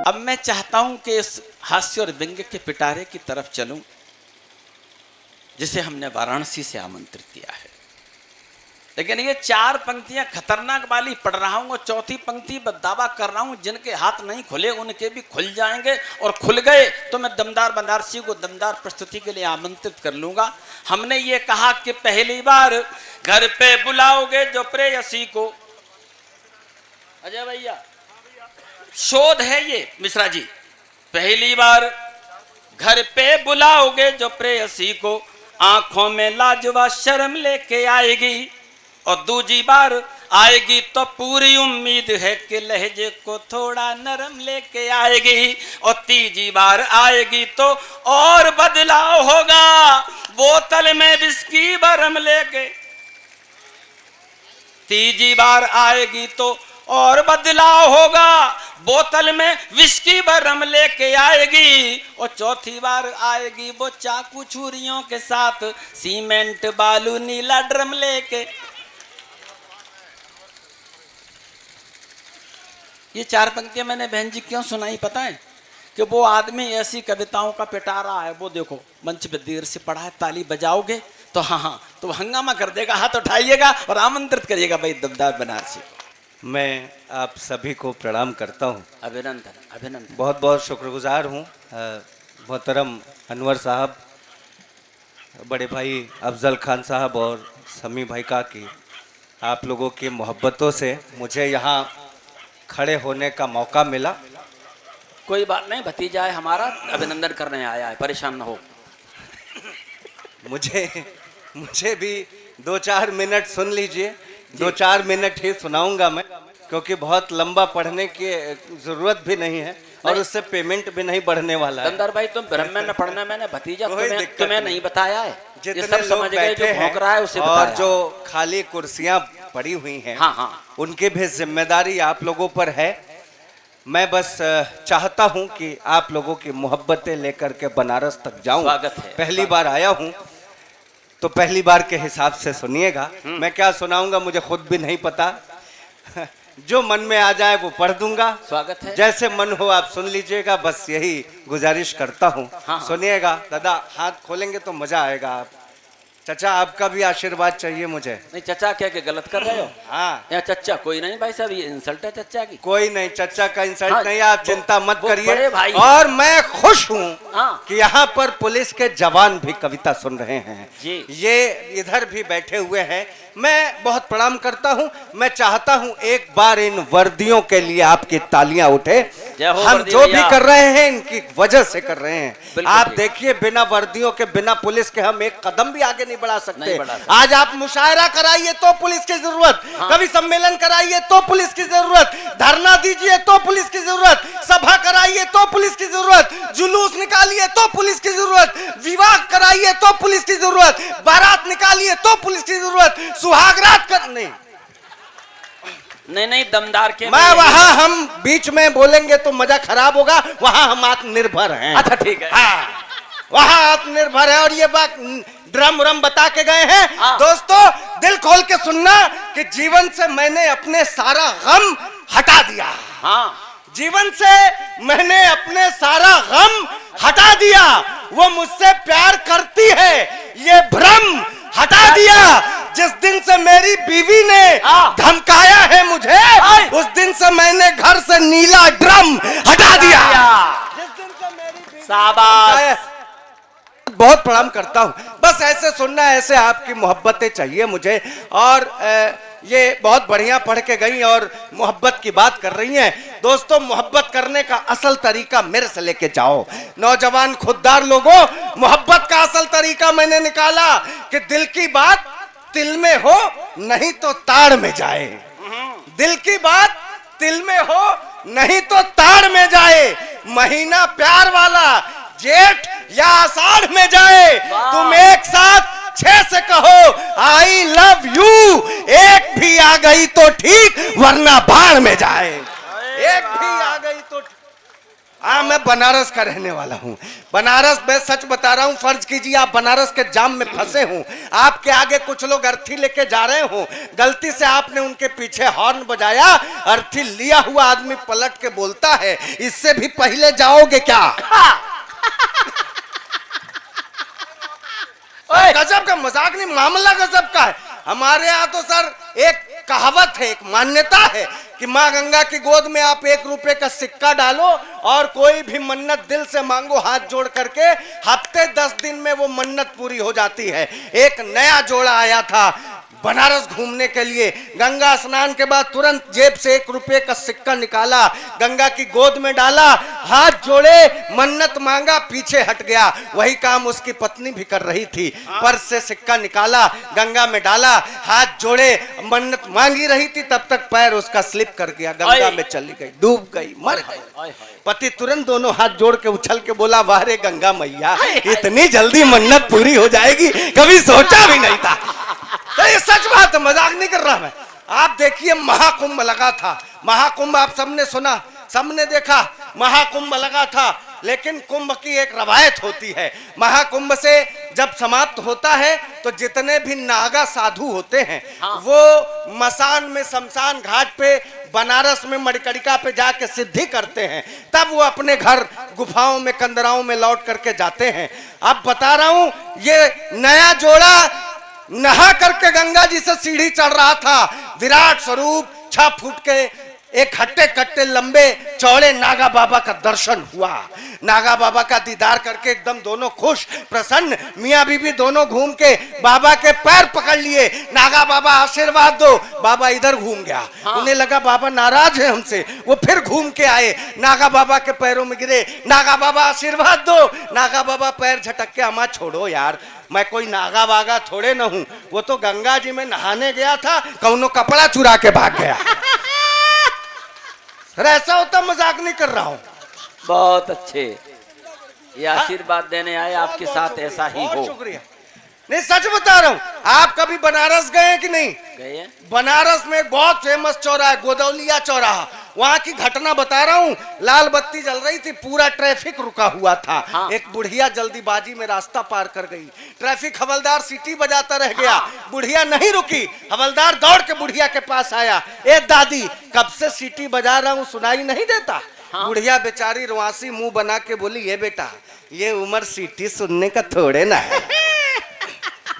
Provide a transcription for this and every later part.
अब मैं चाहता हूं कि इस हास्य और व्यंग्य के पिटारे की तरफ चलूं जिसे हमने वाराणसी से आमंत्रित किया है। लेकिन ये चार पंक्तियां खतरनाक वाली पढ़ रहा हूं और चौथी पंक्ति पर दावा कर रहा हूं जिनके हाथ नहीं खुले उनके भी खुल जाएंगे, और खुल गए तो मैं दमदार बनारसी को दमदार प्रस्तुति के लिए आमंत्रित कर लूंगा। हमने ये कहा कि पहली बार घर पे बुलाओगे जो प्रेयसी को, अजय भैया शोध है ये मिश्रा जी, पहली बार घर पे बुलाओगे जो प्रेयसी को आंखों में लाज व शर्म लेके आएगी, और दूसरी बार आएगी तो पूरी उम्मीद है कि लहजे को थोड़ा नरम लेके आएगी, और तीसरी बार आएगी तो और बदलाव होगा, बोतल में विस्की बरम लेके, तीसरी बार आएगी तो और बदलाव होगा, बोतल में विस्की बरम लेके आएगी, और चौथी बार आएगी वो चाकू छुरियों के साथ सीमेंट बालू नीला ड्रम लेके। ये चार पंक्तियां मैंने बहन जी क्यों सुनाई पता है? कि वो आदमी ऐसी कविताओं का पिटा रहा है, वो देखो मंच पे देर से पड़ा है, ताली बजाओगे तो हाँ तो हंगामा कर देगा, हाथ उठाइएगा और आमंत्रित करिएगा भाई दमदार बनारसी। मैं आप सभी को प्रणाम करता हूँ। अभिनंदन अभिनंदन। बहुत बहुत शुक्रगुजार हूँ मोहतरम अनवर साहब, बड़े भाई अफजल खान साहब और समी भाई का की आप लोगों की मोहब्बतों से मुझे यहाँ खड़े होने का मौका मिला। कोई बात नहीं, भतीजा है हमारा, अभिनंदन करने आया है, परेशान न हो। मुझे भी 2-4 मिनट सुन लीजिए, 2-4 मिनट ही सुनाऊंगा मैं, क्योंकि बहुत लंबा पढ़ने की जरूरत भी नहीं है और उससे पेमेंट भी नहीं बढ़ने वाला है। दमदार भाई तुम ब्रह्म में न पढ़ना, मैंने भतीजा तुम्हें नहीं बताया है, जितने लोग बैठे हैं और जो खाली कुर्सियां पड़ी हुई हैं, हाँ, उनकी भी जिम्मेदारी आप लोगों पर है। मैं बस चाहता हूं कि आप लोगों की मोहब्बतें लेकर के बनारस तक जाऊं। स्वागत है। पहली बार आया हूं तो पहली बार के हिसाब से सुनिएगा। मैं क्या सुनाऊंगा मुझे खुद भी नहीं पता, जो मन में आ जाए वो पढ़ दूंगा। स्वागत है। जैसे मन हो आप सुन लीजिएगा, बस यही गुजारिश करता हूँ। हाँ। सुनिएगा दादा, हाथ खोलेंगे तो मजा आएगा। आप चचा, आपका भी आशीर्वाद चाहिए मुझे। नहीं चचा क्या गलत कर रहे हो? हाँ, या चचा कोई नहीं भाई साहब, ये इंसल्ट है चचा की। कोई नहीं, चचा का इंसल्ट हाँ, नहीं, आप चिंता मत करिए। भाई और मैं खुश हूँ हाँ। कि यहाँ पर पुलिस के जवान भी कविता सुन रहे हैं जी। ये इधर भी बैठे हुए हैं, मैं बहुत प्रणाम करता हूँ। मैं चाहता हूँ एक बार इन वर्दियों के लिए आपकी तालियां उठे। हम जो भी कर रहे हैं इनकी वजह से कर रहे हैं। आप देखिए, बिना वर्दियों के, बिना पुलिस के हम एक कदम भी आगे नहीं बढ़ा सकते। आज आप मुशायरा कराइए तो पुलिस की जरूरत, कवि सम्मेलन कराइए तो पुलिस की जरूरत, धरना दीजिए तो पुलिस की जरूरत, सभा कराइए तो पुलिस की जरूरत, जुलूस निकालिए तो पुलिस की जरूरत, विवाह कराइए तो पुलिस की जरूरत, बारात निकालिए तो पुलिस की जरूरत, सुहागरात कर नहीं दमदार के मैं वहां हम बीच में बोलेंगे तो मजा खराब होगा, वहां हम आत्मनिर्भर हैं। अच्छा ठीक है। हाँ, वहां आत्मनिर्भर है। और ये बात ड्रम रम बता के गए हैं। दोस्तों दिल खोल के सुनना कि जीवन से मैंने अपने सारा गम हटा दिया। हाँ, जीवन से मैंने अपने सारा गम हटा दिया। वो मुझसे प्यार करती है ये भ्रम हटा दिया। जिस दिन से मेरी बीवी ने धमकाया है मुझे, उस दिन से मैंने घर से नीला ड्रम हटा दिया। जिस दिन से मेरी बीवी शाबाश। बहुत प्रणाम करता हूँ। बस ऐसे सुनना, ऐसे आपकी मोहब्बतें चाहिए मुझे। और ये बहुत बढ़िया पढ़ के गई और मोहब्बत की बात कर रही हैं। दोस्तों मोहब्बत करने का असल तरीका मेरे से लेके जाओ। नौजवान खुददार लोगों, मोहब्बत का असल तरीका मैंने निकाला कि दिल की बात दिल में हो, नहीं तो ताड़ में जाए। दिल की बात दिल में हो, नहीं तो ताड़ में जाए। महीना प्यार वाला जेठ या आषाढ़ में जाए। तुम एक साथ 6 से कहो आई लव यू, एक भी आ गई तो ठीक, वरना भाड़ में जाए। एक भी आ गई तो हाँ, मैं बनारस का रहने वाला हूँ। बनारस में सच बता रहा हूँ, फर्ज कीजिए आप बनारस के जाम में फंसे हूँ, आपके आगे कुछ लोग अर्थी लेके जा रहे हो, गलती से आपने उनके पीछे हॉर्न बजाया, अर्थी लिया हुआ आदमी पलट के बोलता है, इससे भी पहले जाओगे क्या? गजब का मजाक नहीं, मामला गजब का है। हमारे यहाँ तो सर एक कहावत है, एक मान्यता है कि माँ गंगा की गोद में आप 1 रुपए का सिक्का डालो और कोई भी मन्नत दिल से मांगो हाथ जोड़ करके, हफ्ते 10 दिन में वो मन्नत पूरी हो जाती है। एक नया जोड़ा आया था बनारस घूमने के लिए, गंगा स्नान के बाद तुरंत जेब से 1 रुपए का सिक्का निकाला, गंगा की गोद में डाला, हाथ जोड़े, मन्नत मांगा, पीछे हट गया। वही काम उसकी पत्नी भी कर रही थी, पर्स से सिक्का निकाला, गंगा में डाला, हाथ जोड़े, मन्नत मांगी रही थी, तब तक पैर उसका स्लिप कर गया, गंगा में चली गई, डूब गई, मर गई। पति तुरंत दोनों हाथ जोड़ के उछल के बोला, वाह रे गंगा मैया, इतनी जल्दी मन्नत पूरी हो जाएगी कभी सोचा भी नहीं था। तो ये सच बात है, मजाक नहीं कर रहा मैं। आप देखिए महाकुंभ लगा था, महाकुंभ आप सबने सुना, सबने देखा, महाकुंभ लगा था, लेकिन कुंभ की एक रवायत होती है, महाकुंभ से जब समाप्त होता है तो जितने भी नागा साधु होते हैं वो मसान में, शमशान घाट पे, बनारस में मणिकर्णिका पे जाके सिद्धि करते हैं, तब वो अपने घर गुफाओं में, कंदराओं में लौट करके जाते हैं। अब बता रहा हूं, ये नया जोड़ा नहा करके गंगा जी से सीढ़ी चढ़ रहा था, विराट स्वरूप 6 फुट के एक हट्टे कट्टे लंबे चौड़े नागा बाबा का दर्शन हुआ। नागा बाबा का दीदार करके एकदम दोनों खुश प्रसन्न, मियाँ बीबी दोनों घूम के बाबा के पैर पकड़ लिए, नागा बाबा आशीर्वाद दो, बाबा इधर घूम गया। उन्हें लगा बाबा नाराज है हमसे, वो फिर घूम के आए, नागा बाबा के पैरों में गिरे, नागा बाबा आशीर्वाद दो, नागा बाबा पैर झटक के, अम्मा छोड़ो यार, मैं कोई नागा वागा थोड़े न हूं, वो तो गंगा जी में नहाने गया था, कौनो कपड़ा चुरा के भाग गया। ऐसा होता, मजाक नहीं कर रहा हूं। बहुत अच्छे, ये आशीर्वाद देने आए, आपके साथ ऐसा ही हो। शुक्रिया। नहीं, सच बता रहा हूं, आप कभी बनारस गए कि नहीं? गए। बनारस में एक बहुत फेमस चौराहा है, गोदौलिया चौराहा, वहां की घटना बता रहा हूं। लाल बत्ती जल रही थी, पूरा ट्रैफिक रुका हुआ था। हाँ। एक बुढ़िया जल्दीबाजी में रास्ता पार कर गई, ट्रैफिक हवलदार सीटी बजाता रह गया। हाँ। बुढ़िया नहीं रुकी, हवलदार दौड़ के बुढ़िया के पास आया, ए दादी कब से सीटी बजा रहा हूं, सुनाई नहीं देता? हाँ। बुढ़िया बेचारी रुआसी मुंह बना के बोली, ये बेटा, ये उम्र सीटी सुनने का थोड़े ना है।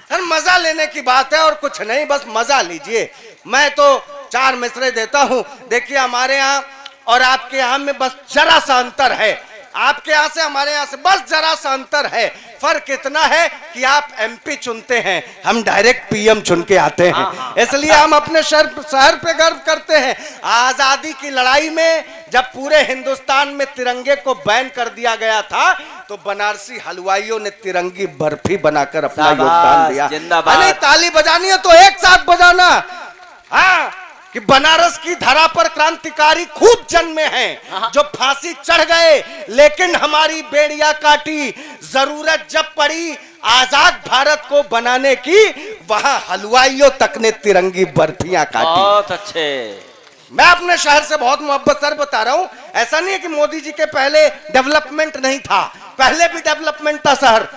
सर मजा लेने की बात है और कुछ नहीं, बस मजा लीजिए। मैं तो 4 मिसरे देता हूं। देखिए हमारे यहाँ और आपके यहाँ में बस जरा सा अंतर है, आपके यहाँ से हमारे यहाँ से बस जरा सा अंतर है। फर्क इतना है कि आप एमपी चुनते हैं, हम डायरेक्ट पीएम चुन के आते हैं, इसलिए हम अपने शहर पे गर्व करते हैं। आजादी की लड़ाई में जब पूरे हिंदुस्तान में तिरंगे को बैन कर दिया गया था तो बनारसी हलवाइयों ने तिरंगी बर्फी बनाकर अपना योगदान दिया। नहीं, ताली बजानी है तो एक साथ बजाना। हाँ, कि बनारस की धरा पर क्रांतिकारी खूब जन्मे हैं जो फांसी चढ़ गए, लेकिन हमारी बेड़िया काटी। जरूरत जब पड़ी आजाद भारत को बनाने की, वहां हलवाइयों तक ने तिरंगी बर्फियां काटी। बहुत अच्छे। मैं अपने शहर से बहुत मोहब्बत सर बता रहा हूं। ऐसा नहीं है कि मोदी जी के पहले डेवलपमेंट नहीं था, पहले भी डेवलपमेंट था शहर।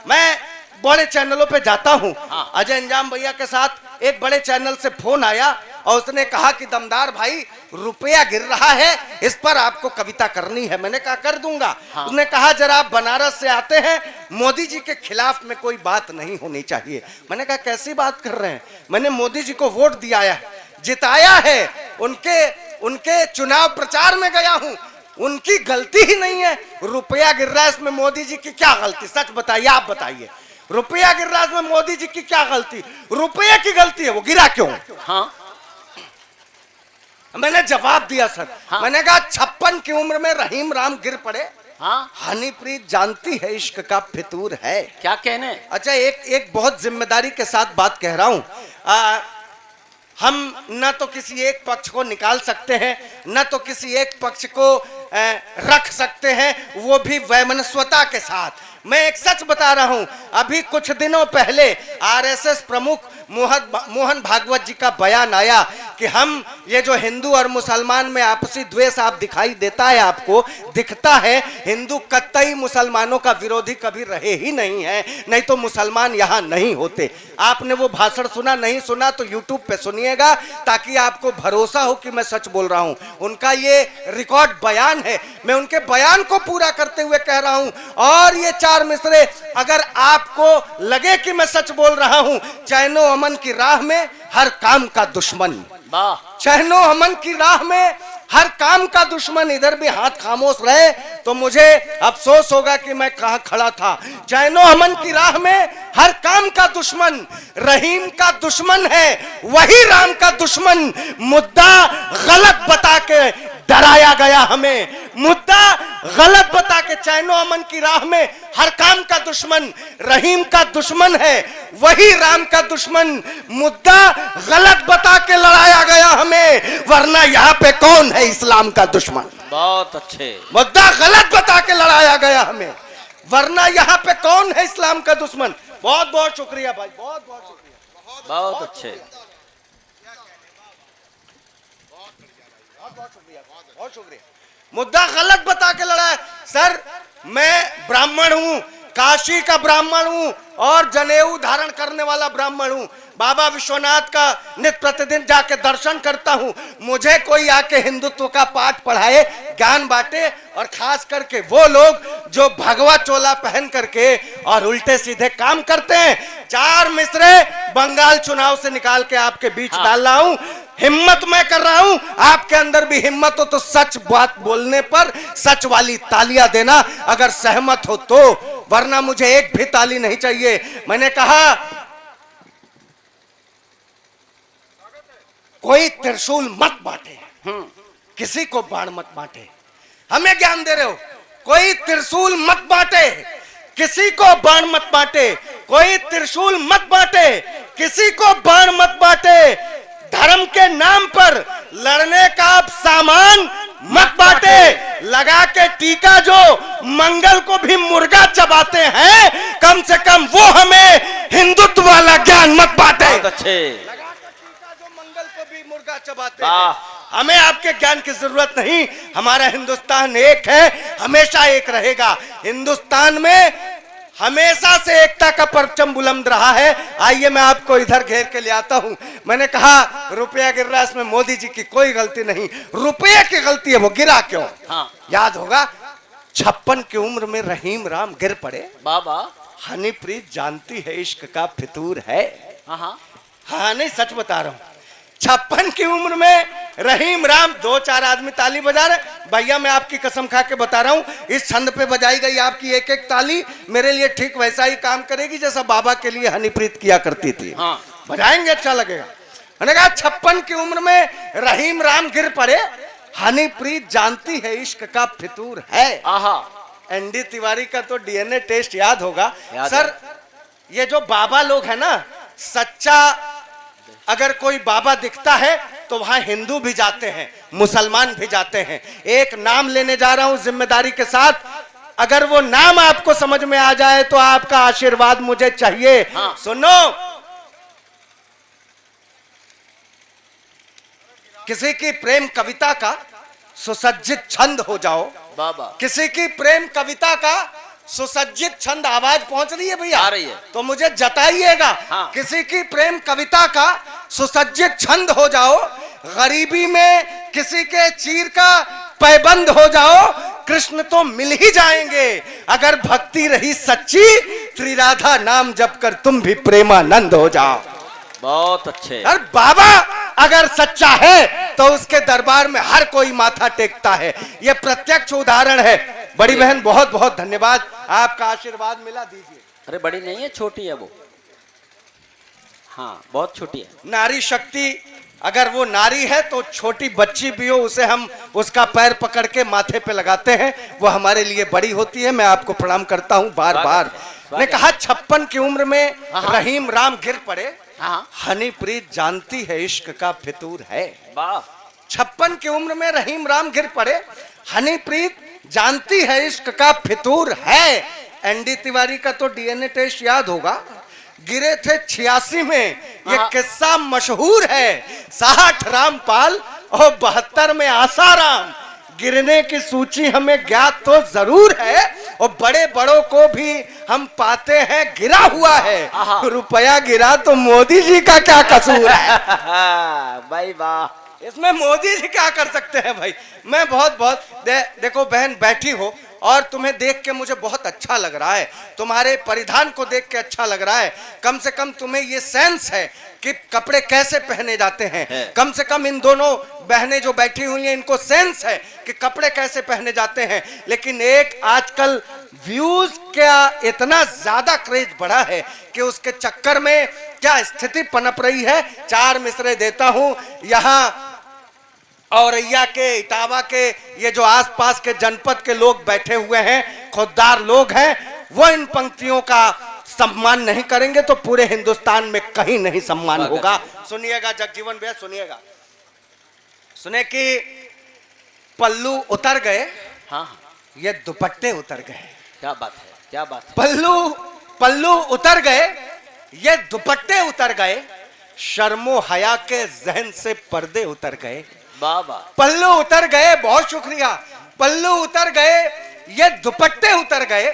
मैं बड़े चैनलों पे जाता हूं, अजय अंजाम भैया के साथ एक बड़े चैनल से फोन आया और उसने कहा कि दमदार भाई, रुपया गिर रहा है, इस पर आपको कविता करनी है। मैंने कहा कर दूंगा। उसने कहा जरा आप बनारस से आते हैं, मोदी जी के खिलाफ में कोई बात नहीं होनी चाहिए। मैंने कहा कैसी बात कर रहे हैं? मैंने मोदी जी को वोट दिया है, जिताया है, उनके चुनाव प्रचार में गया हूं, उनकी गलती ही नहीं है। रुपया गिर रहा है, इसमें मोदी जी की क्या गलती? सच बताइए, आप बताइए, रुपया गिर रहा है, इसमें मोदी जी की क्या गलती? रुपये की गलती है, वो गिरा क्यों? हाँ। मैंने जवाब दिया सर। हाँ। मैंने कहा 56 की उम्र में रहीम राम गिर पड़े। हाँ। हनीप्रीत जानती है इश्क का फितूर है। क्या कहने? अच्छा, एक बहुत जिम्मेदारी के साथ बात कह रहा हूं। हम न तो किसी एक पक्ष को निकाल सकते हैं, न तो किसी एक पक्ष को रख सकते हैं, वो भी वैमनस्यता के साथ। मैं एक सच बता रहा हूं, अभी कुछ दिनों पहले आरएसएस प्रमुख मोहन भागवत जी का बयान आया कि हम ये जो हिंदू और मुसलमान में आपसी द्वेष आप दिखाई देता है, आपको दिखता है, हिंदू कतई मुसलमानों का विरोधी कभी रहे ही नहीं है, नहीं तो मुसलमान यहाँ नहीं होते। आपने वो भाषण सुना, नहीं सुना तो यूट्यूब पे सुनिएगा, ताकि आपको भरोसा हो कि मैं सच बोल रहा हूँ। उनका ये रिकॉर्ड बयान है, मैं उनके बयान को पूरा करते हुए कह रहा हूँ। और ये चार मिसरे अगर आपको लगे कि मैं सच बोल रहा हूँ, चैनो अमन की राह में हर काम का दुश्मन, चैनो अमन की राह में हर काम का दुश्मन, इधर भी हाथ खामोश रहे तो मुझे अफसोस होगा कि मैं कहां खड़ा था। चैनो अमन की राह में हर काम का दुश्मन, रहीम का दुश्मन है वही राम का दुश्मन। मुद्दा गलत बता के डराया गया हमें, मुद्दा गलत बता के। चैनो अमन की राह में हर काम का दुश्मन रहीम का दुश्मन है वही राम का दुश्मन। मुद्दा गलत बता के लड़ाया गया हमें, वरना यहाँ पे कौन है इस्लाम का दुश्मन। बहुत अच्छे। मुद्दा गलत बता के लड़ाया गया हमें, वरना यहाँ पे कौन है इस्लाम का दुश्मन। बहुत बहुत शुक्रिया भाई, बहुत बहुत शुक्रिया, बहुत अच्छे। बहुत शुक्रिया। मुद्दा गलत बता के लड़ा है। सर मैं ब्राह्मण हूं, काशी का ब्राह्मण हूं और जनेऊ धारण करने वाला ब्राह्मण हूं। बाबा विश्वनाथ का नित्य प्रतिदिन जाके दर्शन करता हूं। मुझे कोई आके हिंदुत्व का पाठ पढ़ाए, ज्ञान बांटे, और खास करके वो लोग जो भगवा चोला पहन करके और उल्टे सीधे काम करते हैं। चार मिसरे बंगाल चुनाव से निकाल के आपके बीच डाल रहा हूं। हिम्मत मैं कर रहा हूं, आपके अंदर भी हिम्मत हो तो सच बात बोलने पर सच वाली तालियां देना, अगर सहमत हो तो, वरना मुझे एक भी ताली नहीं चाहिए। मैंने कहा कोई त्रिशूल मत बांटे, किसी को बाण मत बांटे। हमें ज्ञान दे रहे हो, कोई त्रिशूल मत बांटे, किसी को बाण मत बांटे। कोई त्रिशूल मत बांटे, किसी को बाण मत बांटे। धर्म के नाम पर लड़ने का आप सामान मत बांटे। लगा के टीका जो मंगल को भी मुर्गा चबाते हैं, कम से कम वो हमें हिंदुत्व वाला ज्ञान मत बांटे। बहुत अच्छे। लगा के टीका जो मंगल को भी मुर्गा चबाते हैं, हमें आपके ज्ञान की जरूरत नहीं। हमारा हिंदुस्तान एक है, हमेशा एक रहेगा। हिंदुस्तान में हमेशा से एकता का परचम बुलंद रहा है। आइए मैं आपको इधर घेर के ले आता हूं। मैंने कहा रुपया गिर रहा है, इसमें मोदी जी की कोई गलती नहीं, रुपये की गलती है। वो गिरा क्यों? हाँ। याद होगा 56 की उम्र में रहीम राम गिर पड़े। बाबा हनीप्रीत जानती है इश्क का फितूर है। हाँ नहीं सच बता रहा हूं। 56 की उम्र में रहीम राम, दो चार आदमी ताली बजा रहे। भैया मैं आपकी कसम खा के बता रहा हूं, इस छंद पे बजाई गई आपकी एक एक ताली मेरे लिए ठीक वैसा ही काम करेगी जैसा बाबा के लिए हनीप्रीत किया करती थी। हाँ। बजाएंगे, अच्छा लगेगा। मैंने कहा 56 की उम्र में रहीम राम गिर पड़े, हनीप्रीत जानती है इश्क का फितूर है। एनडी तिवारी का तो डीएनए टेस्ट याद होगा। सर ये जो बाबा लोग है ना, सच्चा अगर कोई बाबा दिखता है तो वहां हिंदू भी जाते हैं, मुसलमान भी जाते हैं। एक नाम लेने जा रहा हूं जिम्मेदारी के साथ, अगर वो नाम आपको समझ में आ जाए तो आपका आशीर्वाद मुझे चाहिए। हाँ। सुनो, किसी की प्रेम कविता का सुसज्जित छंद हो जाओ बाबा, किसी की प्रेम कविता का सुसज्जित छंद, आवाज पहुंच रही है भैया? आ रही है। तो मुझे जताइएगा। हाँ। किसी की प्रेम कविता का सुसज्जित छंद हो जाओ, गरीबी में किसी के चीर का पैबंद हो जाओ, कृष्ण तो मिल ही जाएंगे। अगर भक्ति रही सच्ची, श्री राधा नाम जप कर तुम भी प्रेमानंद हो जाओ। बहुत अच्छे। अरे बाबा अगर सच्चा है तो उसके दरबार में हर कोई माथा टेकता है। यह प्रत्यक्ष उदाहरण है। बड़ी बहन बहुत बहुत धन्यवाद, आपका आशीर्वाद मिला, दीजिए। अरे बड़ी नहीं है, छोटी है वो। हाँ बहुत छोटी है। नारी शक्ति, अगर वो नारी है तो छोटी बच्ची भी हो, उसे हम उसका पैर पकड़ के माथे पे लगाते हैं, वो हमारे लिए बड़ी होती है। मैं आपको प्रणाम करता हूँ बार बार। ने कहा 56 की उम्र में रहीम राम गिर पड़े, हनीप्रीत जानती है इश्क का फितूर है। 56 की उम्र में रहीम राम गिर पड़े, हनीप्रीत जानती है इश्क का फितूर है। एनडी तिवारी का तो डीएनए टेस्ट याद होगा, गिरे थे 86 में। ये किस्सा मशहूर है। 60 रामपाल और 72 में आसाराम। गिरने की सूची हमें ज्ञात तो जरूर है और बड़े बड़ों को भी हम पाते हैं गिरा हुआ है। रुपया गिरा तो मोदी जी का क्या कसूर है? भाई वाह, इसमें मोदी जी क्या कर सकते हैं भाई। मैं बहुत देखो बहन बैठी हो और तुम्हें देख के मुझे बहुत अच्छा लग रहा है, तुम्हारे परिधान को देख के अच्छा लग रहा है। कम से कम तुम्हें ये सेंस है कि कपड़े कैसे पहने जाते हैं। कम से कम इन दोनों बहनें जो बैठी हुई हैं इनको सेंस है कि कपड़े कैसे पहने जाते हैं। लेकिन एक आजकल व्यूज का इतना ज्यादा क्रेज बढ़ा है कि उसके चक्कर में क्या स्थिति पनप रही है। 4 मिसरे देता हूं। यहाँ औरैया के, इटावा के, ये जो आसपास के जनपद के लोग बैठे हुए हैं, खुददार लोग हैं, वो इन पंक्तियों का सम्मान नहीं करेंगे तो पूरे हिंदुस्तान में कहीं नहीं सम्मान होगा। सुनिएगा जगजीवन भैया, सुनिएगा, सुने कि पल्लू उतर गए, हाँ, ये दुपट्टे उतर गए। क्या बात है, क्या बात है। पल्लू उतर गए, ये दुपट्टे उतर गए, शर्मो हया के जहन से पर्दे उतर गए। बाबा, पल्लू उतर गए, बहुत शुक्रिया। पल्लू उतर गए, ये दुपट्टे उतर गए,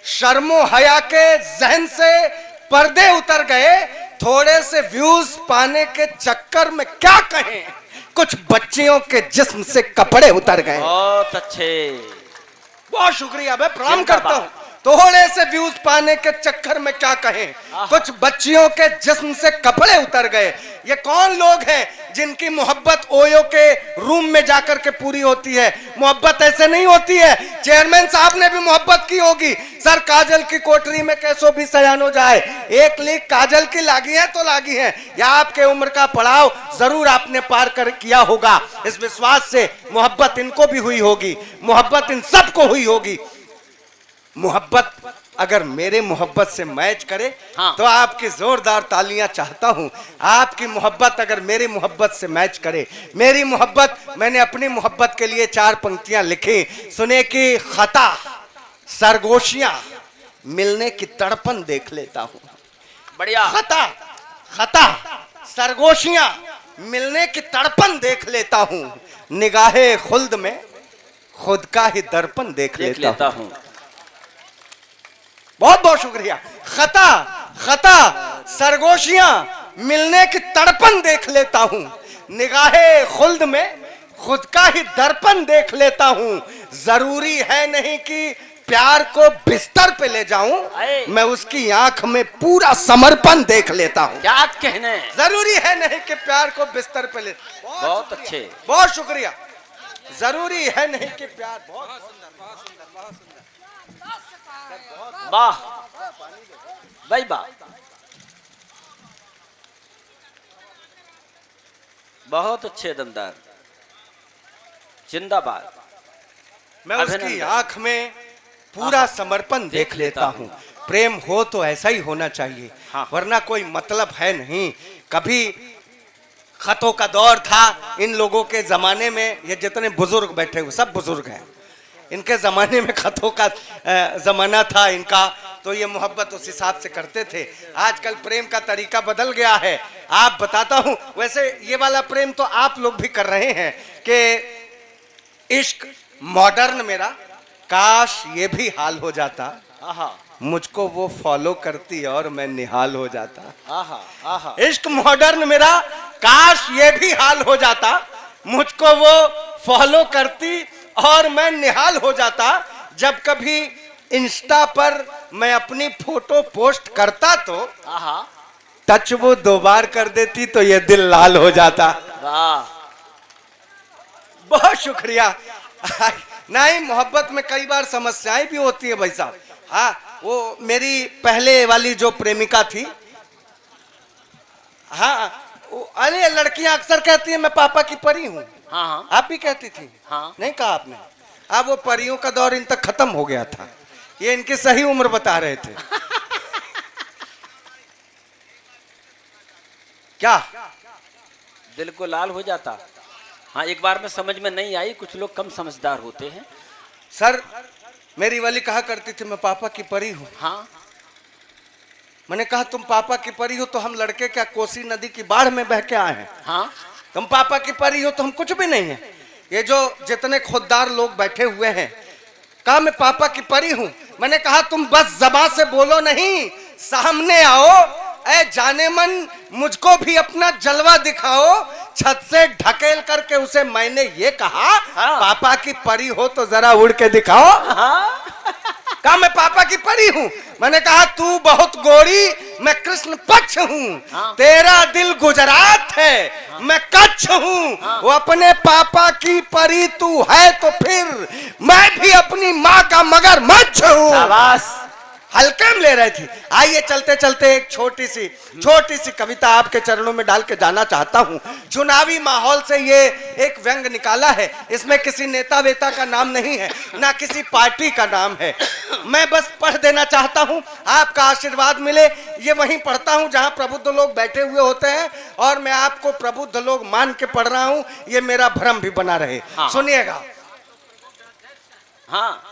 शर्मो हया के जहन से पर्दे उतर गए। थोड़े से व्यूज पाने के चक्कर में क्या कहें, कुछ बच्चियों के जिस्म से कपड़े उतर गए। बहुत अच्छे, बहुत शुक्रिया, मैं प्रणाम करता हूं। थोड़े से व्यूज पाने के चक्कर में क्या कहें, कुछ बच्चियों के जिस्म से कपड़े उतर गए। ये कौन लोग हैं जिनकी मोहब्बत ओयो के रूम में जाकर के पूरी होती है? मोहब्बत ऐसे नहीं होती है। चेयरमैन साहब ने भी मोहब्बत की होगी, सर काजल की कोठरी में कैसो भी सयान हो जाए, एक लीक काजल की लागी है तो लागी है, या आपके उम्र का पड़ाव जरूर आपने पार कर किया होगा। इस विश्वास से मोहब्बत इनको भी हुई होगी, मोहब्बत इन सबको हुई होगी। मोहब्बत अगर मेरे मोहब्बत से मैच करे तो आपकी जोरदार तालियां चाहता हूं। आपकी मोहब्बत अगर मेरी मोहब्बत से मैच करे, मेरी मोहब्बत, मैंने अपनी मोहब्बत के लिए 4 पंक्तियां लिखी। सुने कि खता सरगोशियां मिलने की तड़पन देख लेता हूं। बढ़िया। खता सरगोशियां मिलने की तड़पन देख लेता हूं, निगाहे खुल्द में खुद का ही दर्पण देख लेता हूं। बहुत बहुत शुक्रिया। खता सरगोशियां मिलने की तड़पन देख लेता हूं, निगाहे खुल्द में खुद का ही दर्पण देख लेता हूं। जरूरी है नहीं कि प्यार को बिस्तर पे ले जाऊं, मैं उसकी आंख में पूरा समर्पण देख लेता हूं। क्या कहने, जरूरी है नहीं कि प्यार को बिस्तर पे ले। बहुत अच्छे, बहुत शुक्रिया। जरूरी है नहीं कि प्यार, बहुत सुंदर, बहुत सुंदर, बहुत सुंदर, वाह भाई वाह, बहुत अच्छे, दमदार, जिंदाबाद। मैं उसकी आंख में पूरा समर्पण देख लेता हूँ। प्रेम हो तो ऐसा ही होना चाहिए, वरना कोई मतलब है नहीं। कभी खतों का दौर था इन लोगों के जमाने में, ये जितने बुजुर्ग बैठे हुए सब बुजुर्ग हैं, इनके ज़माने में खतों का ज़माना था इनका, तो ये मोहब्बत उस हिसाब से करते थे। आजकल प्रेम का तरीका बदल गया है। आप बताता हूँ, वैसे ये वाला प्रेम तो आप लोग भी कर रहे हैं कि इश्क मॉडर्न मेरा, काश ये भी हाल हो जाता, मुझको वो फॉलो करती और मैं निहाल हो जाता। इश्क मॉडर्न मेरा, काश ये भी हाल हो जाता, मुझको वो फॉलो करती और मैं निहाल हो जाता। जब कभी इंस्टा पर मैं अपनी फोटो पोस्ट करता तो टच वो 2 बार कर देती तो ये दिल लाल हो जाता। बहुत शुक्रिया। नहीं, मोहब्बत में कई बार समस्याएं भी होती है भाई साहब। हाँ, वो मेरी पहले वाली जो प्रेमिका थी, हाँ, अरे लड़कियां अक्सर कहती हैं मैं पापा की परी हूँ। हाँ, आप भी कहती थी। हाँ, नहीं कहा आपने? अब वो परियों का दौर इन तक खत्म हो गया था, ये इनकी सही उम्र बता रहे थे। क्या दिल को लाल हो जाता। हाँ, एक बार में समझ में नहीं आई, कुछ लोग कम समझदार होते हैं। सर, मेरी वाली कहा करती थी मैं पापा की परी हूँ। हाँ, मैंने कहा तुम पापा की परी हो तो हम लड़के क्या कोसी नदी की बाढ़ में बह के आए हैं? हाँ, तो तुम पापा की परी हो तो हम कुछ भी नहीं है। ये जो जितने खुददार लोग बैठे हुए हैं, कहा मैं पापा की परी हूं। मैंने कहा तुम बस ज़बान से बोलो नहीं, सामने आओ। ऐ जाने मन मुझको भी अपना जलवा दिखाओ। छत से ढकेल करके उसे मैंने ये कहा, हाँ। पापा की परी हो तो जरा उड़ के दिखाओ। हाँ। कहा मैं पापा की परी हूं। मैंने कहा तू बहुत गोरी, मैं कृष्ण पक्ष हूं। हाँ। तेरा दिल गुजरात है, मैं कच्छ हूं। वो अपने पापा की परी तू है तो फिर मैं भी अपनी माँ का मगरमच्छ हूं। शाबाश। हल्के में ले रहे थे। आइए चलते चलते एक छोटी सी कविता आपके चरणों में डाल के जाना चाहता हूं। चुनावी माहौल से ये एक व्यंग निकाला है। इसमें किसी नेता वेता का नाम नहीं है, ना किसी पार्टी का नाम है। मैं बस पढ़ देना चाहता हूं, आपका आशीर्वाद मिले। ये वहीं पढ़ता हूं जहां प्रबुद्ध लोग बैठे हुए होते हैं, और मैं आपको प्रबुद्ध लोग मान के पढ़ रहा हूं, ये मेरा भ्रम भी बना रहे। हाँ। सुनिएगा। हाँ।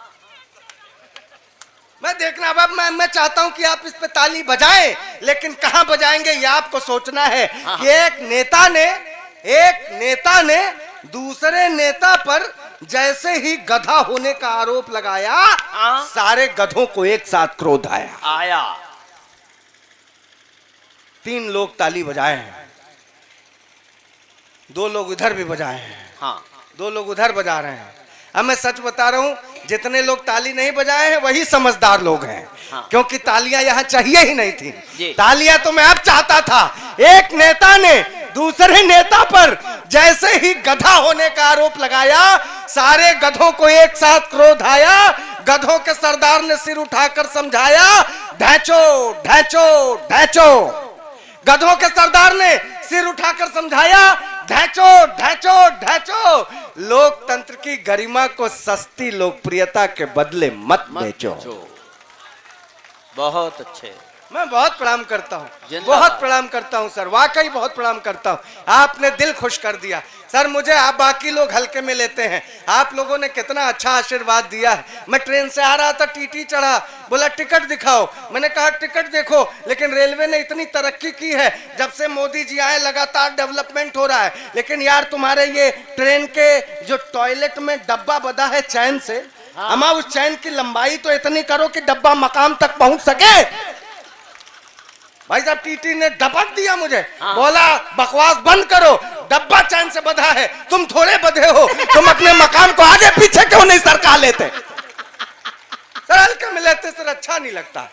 मैं देखना अब मैं चाहता हूं कि आप इस पे ताली बजाएं, लेकिन कहां बजाएंगे ये आपको सोचना है। हाँ। कि एक नेता ने दूसरे नेता पर जैसे ही गधा होने का आरोप लगाया, हाँ। सारे गधों को एक साथ क्रोध आया। 3 लोग ताली बजाए हैं, 2 लोग इधर भी बजाए हैं, हाँ। 2 लोग उधर बजा रहे हैं। अब मैं सच बता रहा हूं, जितने लोग ताली नहीं बजाए हैं वही समझदार लोग हैं। हाँ। क्योंकि तालियां यहां चाहिए ही नहीं थी। जी। तालियां तो मैं अब चाहता था। एक नेता ने दूसरे नेता पर जैसे ही गधा होने का आरोप लगाया, सारे गधों को एक साथ क्रोध आया। गधों के सरदार ने सिर उठाकर समझाया, ढैचो ढैचो ढैचो। गधों के सरदार ने सिर उठाकर समझाया, ढैचो ढैचो ढैचो। लोकतंत्र की गरिमा को सस्ती लोकप्रियता के बदले मत बेचो। बहुत अच्छे। मैं बहुत प्रणाम करता हूँ, जिंदाबाद। बहुत प्रणाम करता हूँ सर, वाकई बहुत प्रणाम करता हूँ। आपने दिल खुश कर दिया सर मुझे। आप बाकी लोग हल्के में लेते हैं, आप लोगों ने कितना अच्छा आशीर्वाद दिया है। मैं ट्रेन से आ रहा था, टीटी चढ़ा, बोला टिकट दिखाओ। मैंने कहा टिकट देखो, लेकिन रेलवे ने इतनी तरक्की की है, जब से मोदी जी आए लगातार डेवलपमेंट हो रहा है। लेकिन यार तुम्हारे ये ट्रेन के जो टॉयलेट में डब्बा बंधा है चैन से, अमा उस चैन की लंबाई तो इतनी करो कि डब्बा मकाम तक पहुंच सके। भाई साहब टीटी ने डपक दिया मुझे। हाँ। बोला बकवास बंद करो, डब्बा चैन से बंधा है, तुम थोड़े बंधे हो, तुम अपने मकान को आगे पीछे क्यों नहीं सरका लेते। सर हल्के में लेते सर, अच्छा नहीं लगता।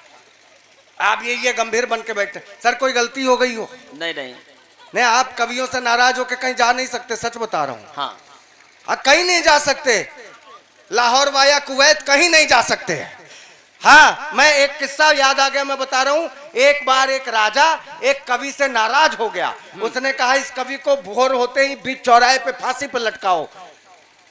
आप ये गंभीर बन के बैठे। सर कोई गलती हो गई हो? नहीं नहीं नहीं, आप कवियों से नाराज होकर कहीं जा नहीं सकते, सच बता रहा हूँ। हाँ। कहीं नहीं जा सकते, लाहौर वाया कुवैत कहीं नहीं जा सकते। हाँ, मैं एक किस्सा याद आ गया, मैं बता रहा हूँ। एक बार एक राजा एक कवि से नाराज हो गया। उसने कहा इस कवि को भोर होते ही बीच चौराहे पे फांसी पे लटकाओ।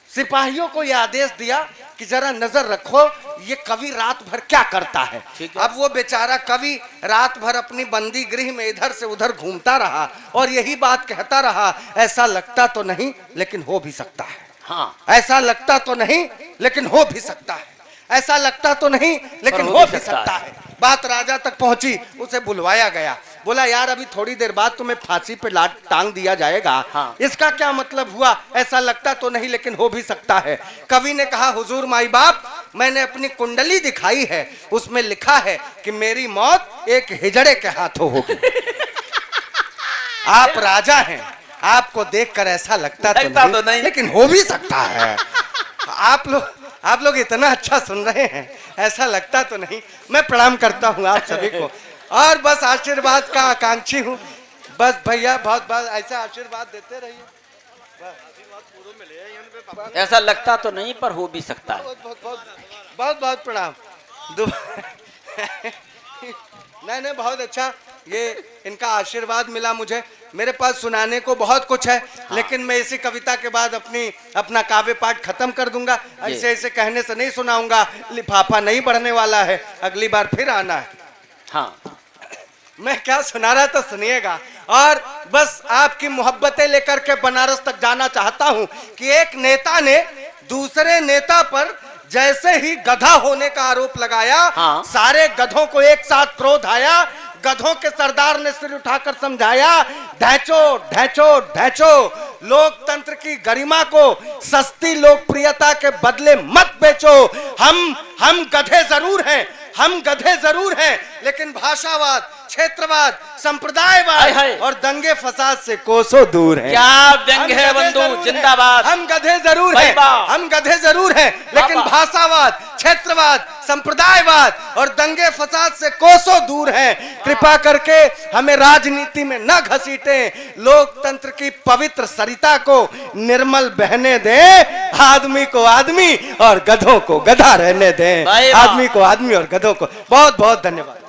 सिपाहियों को यह आदेश दिया कि जरा नजर रखो ये कवि रात भर क्या करता है। अब वो बेचारा कवि रात भर अपनी बंदी गृह में इधर से उधर घूमता रहा और यही बात कहता रहा, ऐसा लगता तो नहीं लेकिन हो भी सकता है। हाँ। ऐसा लगता तो नहीं लेकिन हो भी सकता है। ऐसा लगता तो नहीं लेकिन हो भी सकता है। बात राजा तक पहुंची, उसे बुलवाया गया। बोला यार अभी थोड़ी देर बाद तुम्हें फांसी पे लाट टांग दिया जाएगा। हाँ। इसका क्या मतलब हुआ? ऐसा लगता तो नहीं लेकिन हो भी सकता है। कवि ने कहा हुजूर माई बाप, मैंने अपनी कुंडली दिखाई है, उसमें लिखा है कि मेरी मौत एक हिजड़े के हाथों होगी। आप राजा हैं, आपको देखकर ऐसा लगता तो नहीं लेकिन हो भी सकता है। आप लोग इतना अच्छा सुन रहे हैं, ऐसा लगता तो नहीं। मैं प्रणाम करता हूँ आप सभी को और बस आशीर्वाद का आकांक्षी हूँ। बस भैया बहुत बहुत ऐसा आशीर्वाद देते रहिए। ऐसा लगता तो नहीं पर हो भी सकता है। बहुत बहुत प्रणाम। नहीं बहुत अच्छा, ये इनका आशीर्वाद मिला मुझे। मेरे पास सुनाने को बहुत कुछ है। हाँ। लेकिन मैं इसी कविता के बाद अपना काव्य पाठ खत्म कर दूंगा। ऐसे ऐसे कहने से नहीं सुनाऊंगा, लिफाफा नहीं बढ़ने वाला है, अगली बार फिर आना है। हाँ। मैं क्या सुना रहा था सुनिएगा। और बस आपकी मोहब्बतें लेकर के बनारस तक जाना चाहता हूं कि एक नेता ने दूसरे नेता पर जैसे ही गधा होने का आरोप लगाया। हाँ। सारे गधों को एक साथ क्रोध आया। गधों के सरदार ने सिर उठाकर समझाया, ढैचो ढैचो ढैचो, लोकतंत्र की गरिमा को सस्ती लोकप्रियता के बदले मत बेचो। हम गधे जरूर हैं, हम गधे जरूर हैं, लेकिन भाषावाद, क्षेत्रवाद, संप्रदायवाद और दंगे फसाद से कोसों दूर हैं। क्या व्यंग है बंधु, जिंदाबाद। हम गधे जरूर हैं, हम गधे जरूर हैं, लेकिन भाषावाद, क्षेत्रवाद, संप्रदायवाद और दंगे फसाद से कोसों दूर हैं। कृपा करके हमें राजनीति में न घसीटें, लोकतंत्र की पवित्र सरिता को निर्मल बहने दें। आदमी को आदमी और गधों को गधा रहने दें। आदमी को आदमी और गधों को। बहुत बहुत धन्यवाद।